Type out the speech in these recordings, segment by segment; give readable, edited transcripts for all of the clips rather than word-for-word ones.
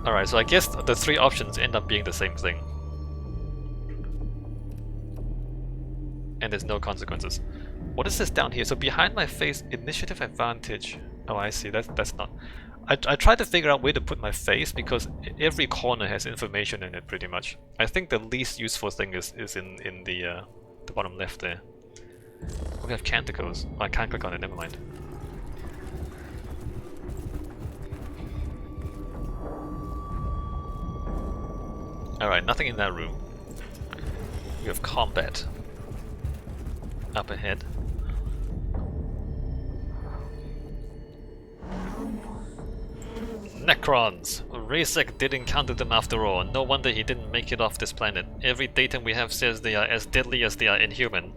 Alright, so I guess the three options end up being the same thing. And there's no consequences. What is this down here? So behind my face, initiative advantage. Oh, I see. That's not. I tried to figure out where to put my face because every corner has information in it, pretty much. I think the least useful thing is in the bottom left there. We have canticles. Oh, I can't click on it. Never mind. All right, nothing in that room. We have combat up ahead. Necrons! Rasek did encounter them after all. No wonder he didn't make it off this planet. Every datum we have says they are as deadly as they are inhuman.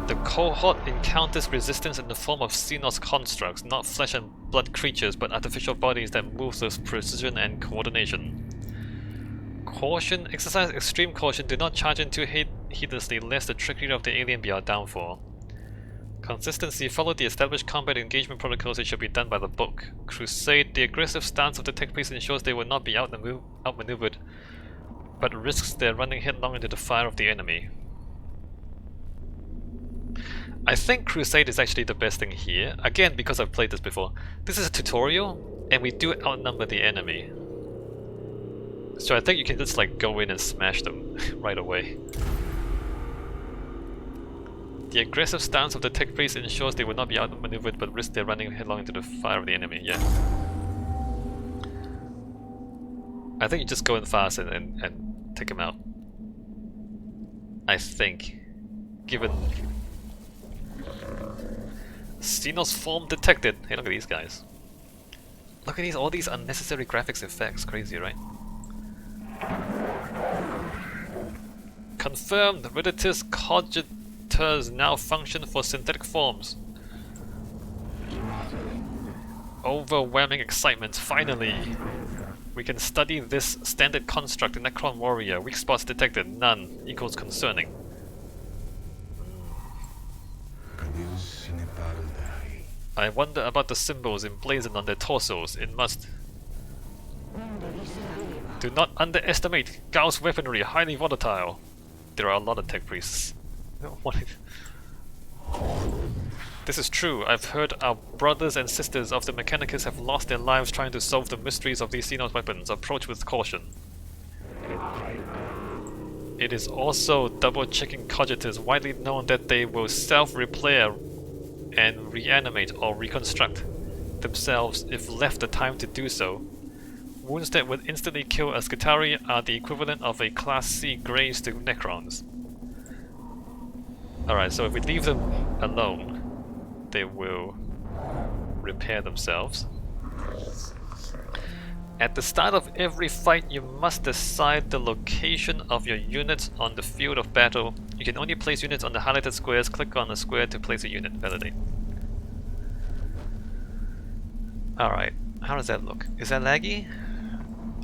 The cohort encounters resistance in the form of Xenos constructs, not flesh and blood creatures, but artificial bodies that move with precision and coordination. Caution. Exercise extreme caution. Do not charge in too heedlessly, lest the trickery of the alien be our downfall. Consistency. Follow the established combat engagement protocols. It should be done by the book. Crusade. The aggressive stance of the tech priest ensures they will not be outmaneuvered, but risks their running headlong into the fire of the enemy. I think Crusade is actually the best thing here. Again, because I've played this before. This is a tutorial, and we do outnumber the enemy. So I think you can just like go in and smash them right away. The aggressive stance of the tech priest ensures they will not be outmaneuvered but risk their running headlong into the fire of the enemy. Yeah. I think you just go in fast and take him out. I think. Given... Xenos form detected! Hey, look at these guys. Look at all these unnecessary graphics effects. Crazy, right? Confirmed! Riditus cogitators now function for synthetic forms. Overwhelming excitement, finally! We can study this standard construct in Necron Warrior. Weak spots detected, none, equals concerning. I wonder about the symbols emblazoned on their torsos. It must... Do not underestimate Gauss weaponry, highly volatile. There are a lot of tech priests. This is true. I've heard our brothers and sisters of the Mechanicus have lost their lives trying to solve the mysteries of these Xenos weapons. Approach with caution. It is also double-checking cogitators widely known that they will self-repair and reanimate or reconstruct themselves if left the time to do so. Wounds that would instantly kill a Skitarii are the equivalent of a Class C graze to Necrons. Alright, so if we leave them alone, they will repair themselves. At the start of every fight, you must decide the location of your units on the field of battle. You can only place units on the highlighted squares. Click on a square to place a unit. Validate. Alright, how does that look? Is that laggy?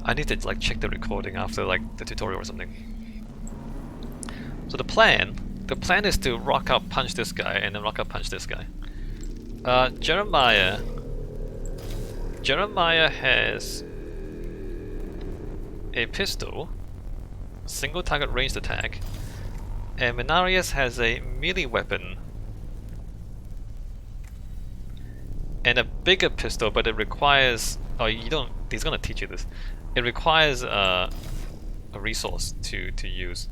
I need to like check the recording after like the tutorial or something. So the plan is to rock up punch this guy and then rock up punch this guy. Jeremiah has a pistol, single target ranged attack, and Menarius has a melee weapon and a bigger pistol, but it requires... Oh, you don't... He's gonna teach you this. It requires a resource to use.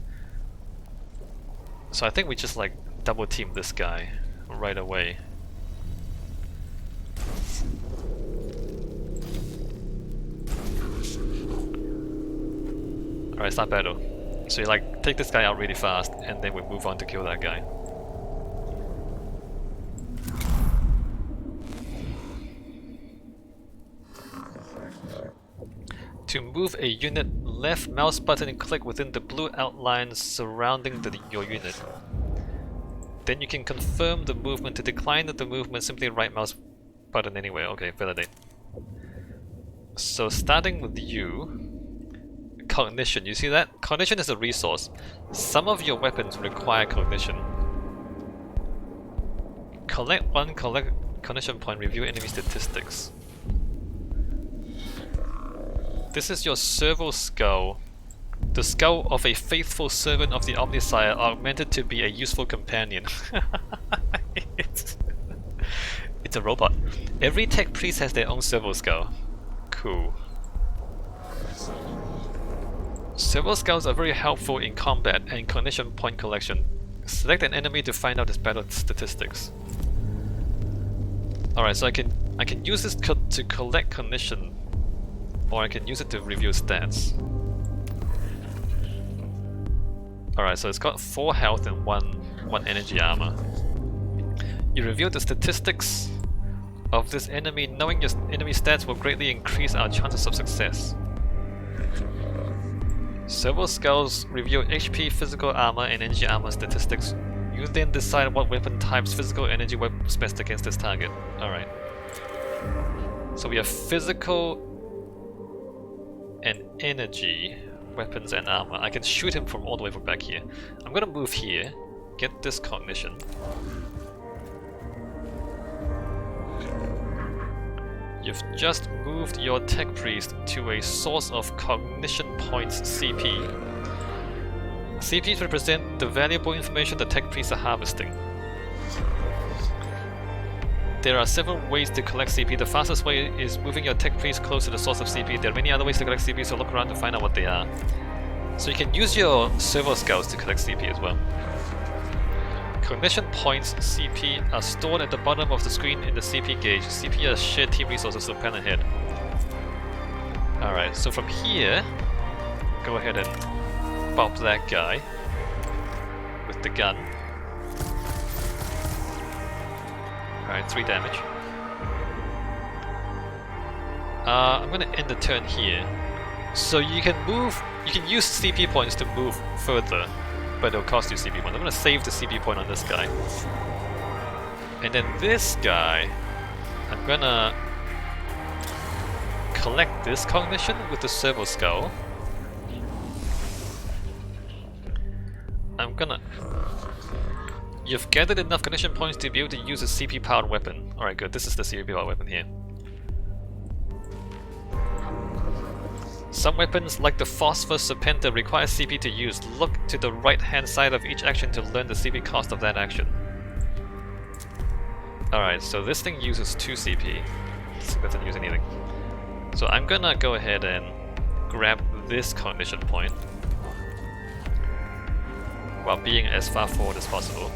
So I think we just like double team this guy right away. Alright, start battle. So you like take this guy out really fast and then we move on to kill that guy. To move a unit, left mouse button and click within the blue outlines surrounding your unit. Then you can confirm the movement. To decline the movement, simply right mouse button anyway. Okay, validate. So starting with you, cognition, you see that? Cognition is a resource. Some of your weapons require cognition. Collect one cognition point, review enemy statistics. This is your servo skull. The skull of a faithful servant of the Omnisire, augmented to be a useful companion. It's a robot. Every tech priest has their own servo skull. Cool. Servo skulls are very helpful in combat and cognition point collection. Select an enemy to find out its battle statistics. Alright, so I can use this to collect cognition, or I can use it to review stats. Alright, so it's got 4 health and 1 energy armor. You review the statistics of this enemy. Knowing your enemy stats will greatly increase our chances of success. Servo skulls review HP, physical armor, and energy armor statistics. You then decide what weapon types physical energy weapons best against this target. Alright. So we have physical and energy weapons and armor. I can shoot him from all the way from back here. I'm gonna move here, get this cognition. You've just moved your tech priest to a source of cognition points CP. CPs represent the valuable information the tech priests are harvesting. There are several ways to collect CP. The fastest way is moving your tech priest close to the source of CP. There are many other ways to collect CP, so look around to find out what they are. So you can use your servo skulls to collect CP as well. Cognition points CP are stored at the bottom of the screen in the CP gauge. CP are shared team resources, so plan ahead. Alright, so from here, go ahead and bop that guy with the gun. Alright, 3 damage. I'm gonna end the turn here. So you can move, you can use CP points to move further, but it'll cost you CP points. I'm gonna save the CP point on this guy. And then this guy, I'm gonna collect this cognition with the servo skull. I'm gonna... You've gathered enough cognition points to be able to use a CP powered weapon. Alright, good. This is the CP powered weapon here. Some weapons, like the Phosphor Serpenter, require CP to use. Look to the right hand side of each action to learn the CP cost of that action. Alright, so this thing uses 2 CP. This thing doesn't use anything. So I'm gonna go ahead and grab this cognition point while being as far forward as possible.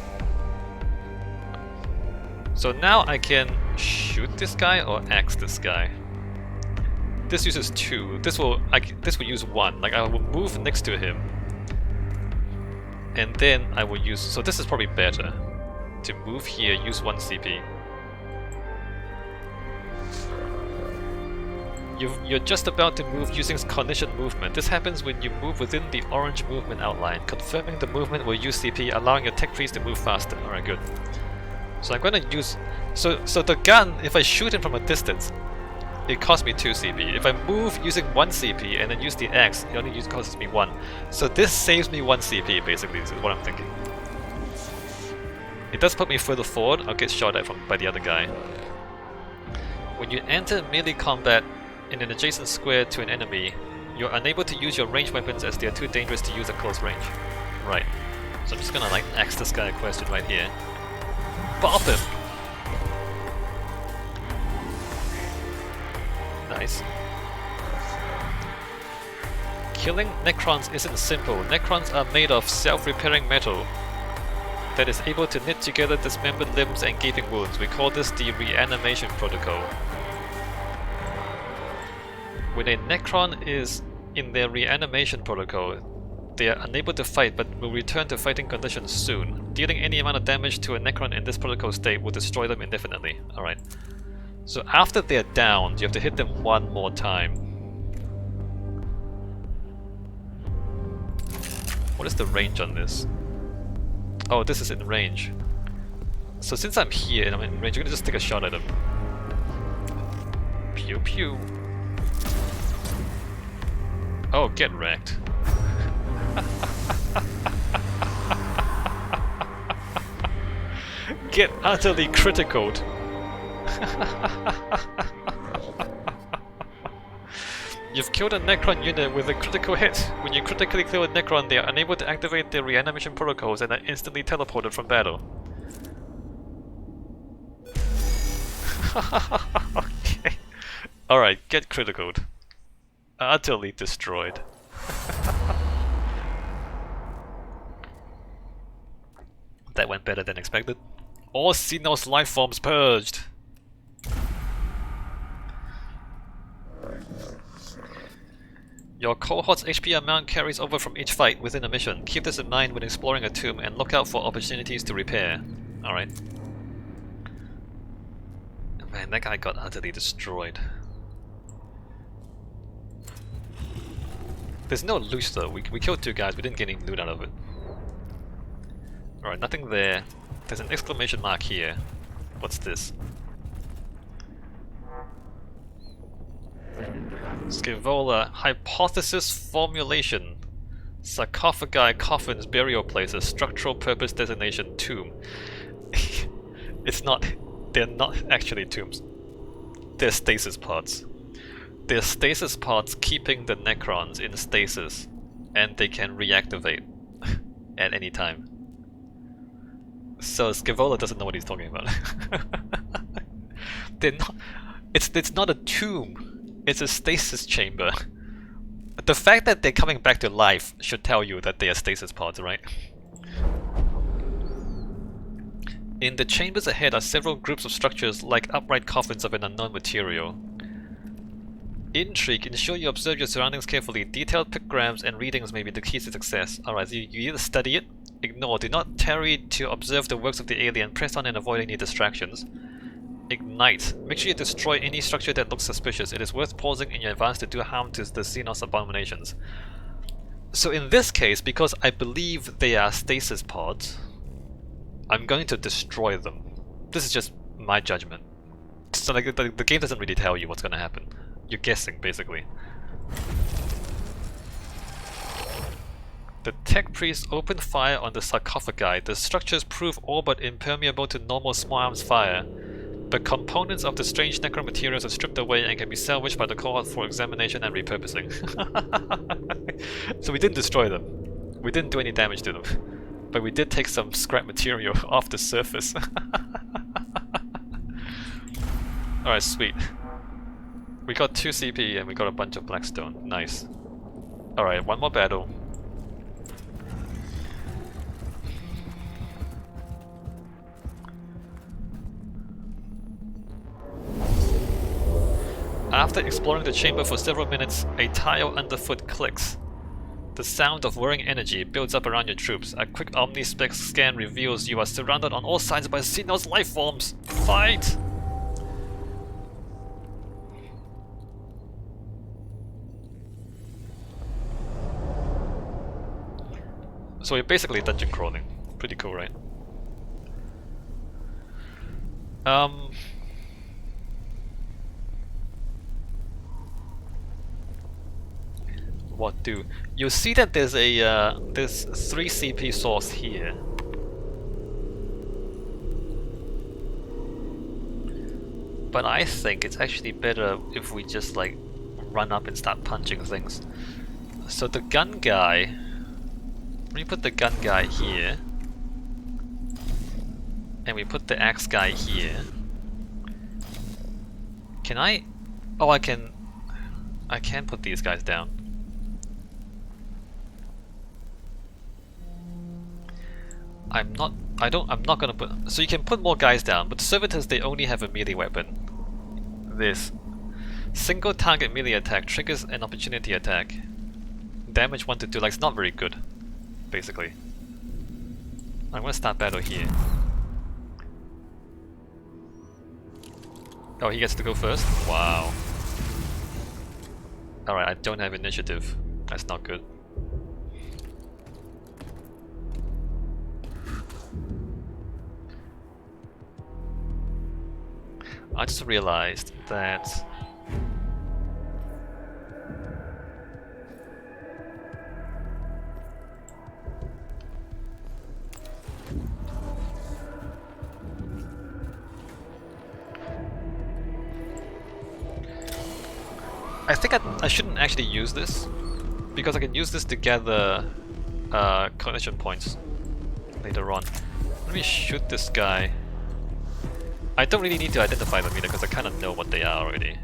So now I can shoot this guy or axe this guy. This uses 2. This will use 1. Like, I will move next to him, and then I will use. So this is probably better to move here. Use 1 CP. You're just about to move using cognition movement. This happens when you move within the orange movement outline. Confirming the movement will use CP, allowing your tech priest to move faster. Alright, good. So I'm gonna use... So the gun, if I shoot him from a distance, it costs me 2 CP. If I move using 1 CP and then use the axe, it only costs me 1. So this saves me 1 CP, basically, this is what I'm thinking. It does put me further forward. I'll get shot at by the other guy. When you enter melee combat in an adjacent square to an enemy, you're unable to use your ranged weapons as they are too dangerous to use at close range. Right. So I'm just gonna like axe this guy a question right here. Bop him! Nice. Killing Necrons isn't simple. Necrons are made of self-repairing metal that is able to knit together dismembered limbs and gaping wounds. We call this the reanimation protocol. When a Necron is in their reanimation protocol, they are unable to fight but will return to fighting conditions soon. Dealing any amount of damage to a Necron in this protocol state will destroy them indefinitely. Alright. So after they're down, you have to hit them 1 more time. What is the range on this? Oh, this is in range. So since I'm here and I'm in range, I'm gonna just take a shot at him. Pew pew. Oh, get wrecked. Get utterly criticaled. You've killed a Necron unit with a critical hit. When you critically kill a Necron, they are unable to activate their reanimation protocols and are instantly teleported from battle. Okay. Alright, get criticaled. Utterly destroyed. That went better than expected. All Xenos life forms purged! Your cohort's HP amount carries over from each fight within a mission. Keep this in mind when exploring a tomb and look out for opportunities to repair. Alright. Man, that guy got utterly destroyed. There's no loot though. We killed 2 guys, we didn't get any loot out of it. Alright, nothing there. There's an exclamation mark here. What's this? Scaevola hypothesis formulation. Sarcophagi, coffins, burial places, structural purpose designation, tomb. It's not. They're not actually tombs. They're stasis pods. They're stasis pods keeping the Necrons in stasis, and they can reactivate at any time. So Scaevola doesn't know what he's talking about. They're not. It's not a tomb. It's a stasis chamber. The fact that they're coming back to life should tell you that they are stasis pods, right? In the chambers ahead are several groups of structures like upright coffins of an unknown material. Intrigue. Ensure you observe your surroundings carefully. Detailed pictograms and readings may be the keys to success. Alright, so you either study it, ignore, do not tarry to observe the works of the alien, press on and avoid any distractions. Ignite. Make sure you destroy any structure that looks suspicious. It is worth pausing in your advance to do harm to the Xenos abominations. So in this case, because I believe they are stasis pods, I'm going to destroy them. This is just my judgment. So like the game doesn't really tell you what's going to happen. You're guessing, basically. The tech priests opened fire on the sarcophagi. The structures prove all but impermeable to normal small arms fire. The components of the strange necro materials are stripped away and can be salvaged by the cohort for examination and repurposing. So we didn't destroy them. We didn't do any damage to them. But we did take some scrap material off the surface. Alright, sweet. We got 2 CP and we got a bunch of blackstone. Nice. Alright, one more battle. After exploring the chamber for several minutes, a tile underfoot clicks. The sound of whirring energy builds up around your troops. A quick omnispec scan reveals you are surrounded on all sides by Xenos life forms. Fight! So we're basically dungeon crawling. Pretty cool, right? What do? You'll see that there's a there's 3 CP source here. But I think it's actually better if we just like run up and start punching things. So the gun guy, we put the gun guy here, and we put the axe guy here. Can I? Oh, I can put these guys down. I'm not gonna put, so you can put more guys down, but the servitors, they only have a melee weapon. This single target melee attack triggers an opportunity attack. Damage 1 to 2, like it's not very good, basically. I'm gonna start battle here. Oh, he gets to go first? Wow. Alright, I don't have initiative. That's not good. I just realized that I think I shouldn't actually use this, because I can use this to gather cognition points later on. Let me shoot this guy. I don't really need to identify them either, because I kind of know what they are already.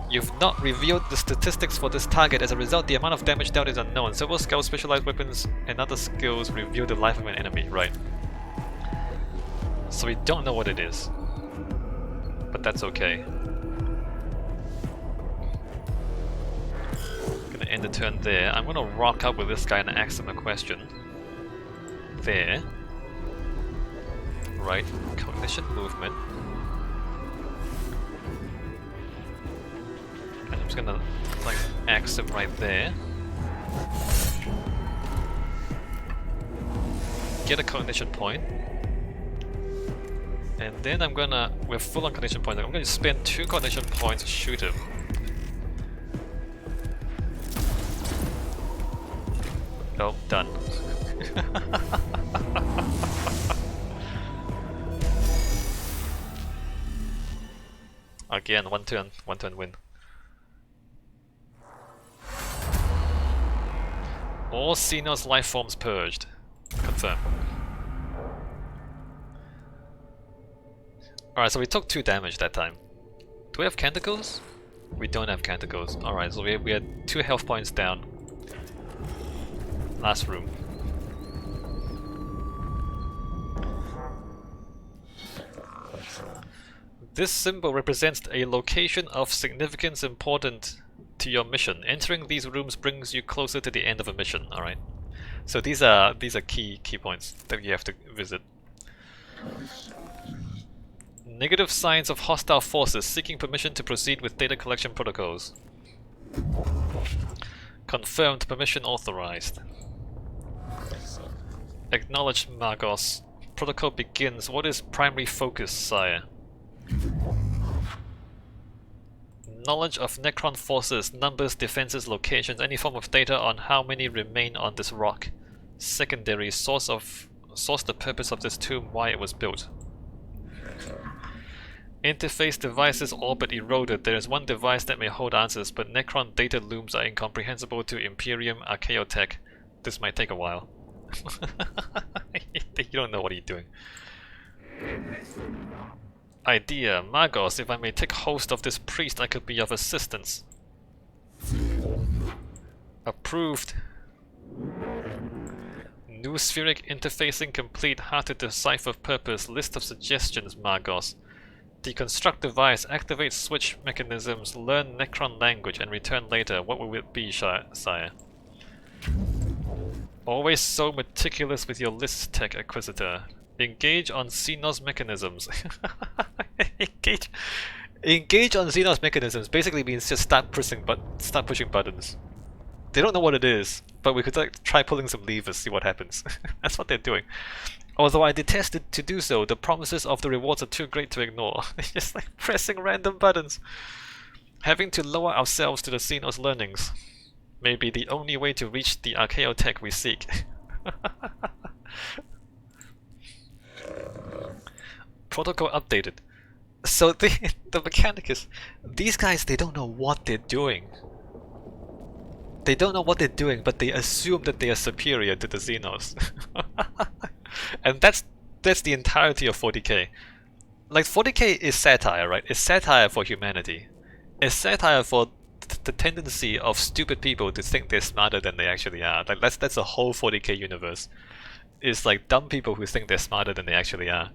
You've not revealed the statistics for this target. As a result, the amount of damage dealt is unknown. Several skills, specialized weapons, and other skills reveal the life of an enemy. Right. So we don't know what it is. But that's okay. Gonna end the turn there. I'm gonna rock up with this guy and ask him a question. There. Right. Cognition movement. And I'm just gonna like axe him right there. Get a cognition point. And then I'm gonna, with full on cognition points, I'm gonna spend 2 cognition points to shoot him. Oh, done. Again, one turn win. All Xenos life forms purged. Confirm. Alright, so we took 2 damage that time. Do we have canticles? We don't have canticles. Alright, so we had 2 health points down. Last room. This symbol represents a location of significance important to your mission. Entering these rooms brings you closer to the end of a mission. Alright. So these are key points that you have to visit. Negative signs of hostile forces seeking permission to proceed with data collection protocols. Confirmed, permission authorized. Acknowledged, Magos. Protocol begins. What is primary focus, sire? Knowledge of Necron forces, numbers, defenses, locations, any form of data on how many remain on this rock. Secondary, source the purpose of this tomb, why it was built. Interface devices all but eroded. There is one device that may hold answers, but Necron data looms are incomprehensible to Imperium Archaeotech. This might take a while. You don't know what you're doing. Idea. Magos, if I may take host of this priest, I could be of assistance. Approved. New spheric interfacing complete. Hard to decipher purpose. List of suggestions, Magos. Deconstruct device, activate switch mechanisms, learn Necron language, and return later. What will it be, sire? Always so meticulous with your list, Tech Acquisitor. Engage on Xenos mechanisms. Engage on Xenos mechanisms basically means just start pushing buttons. They don't know what it is, but we could like try pulling some levers, see what happens. That's what they're doing. Although I detested to do so, the promises of the rewards are too great to ignore. It's just like pressing random buttons. Having to lower ourselves to the Xenos learnings may be the only way to reach the Archaeotech we seek. Protocol updated. So the Mechanicus, these guys, they don't know what they're doing. They don't know what they're doing, but they assume that they are superior to the Xenos. And that's the entirety of 40k. Like 40k is satire, right? It's satire for humanity. It's satire for the tendency of stupid people to think they're smarter than they actually are. Like that's the whole 40k universe. It's like dumb people who think they're smarter than they actually are.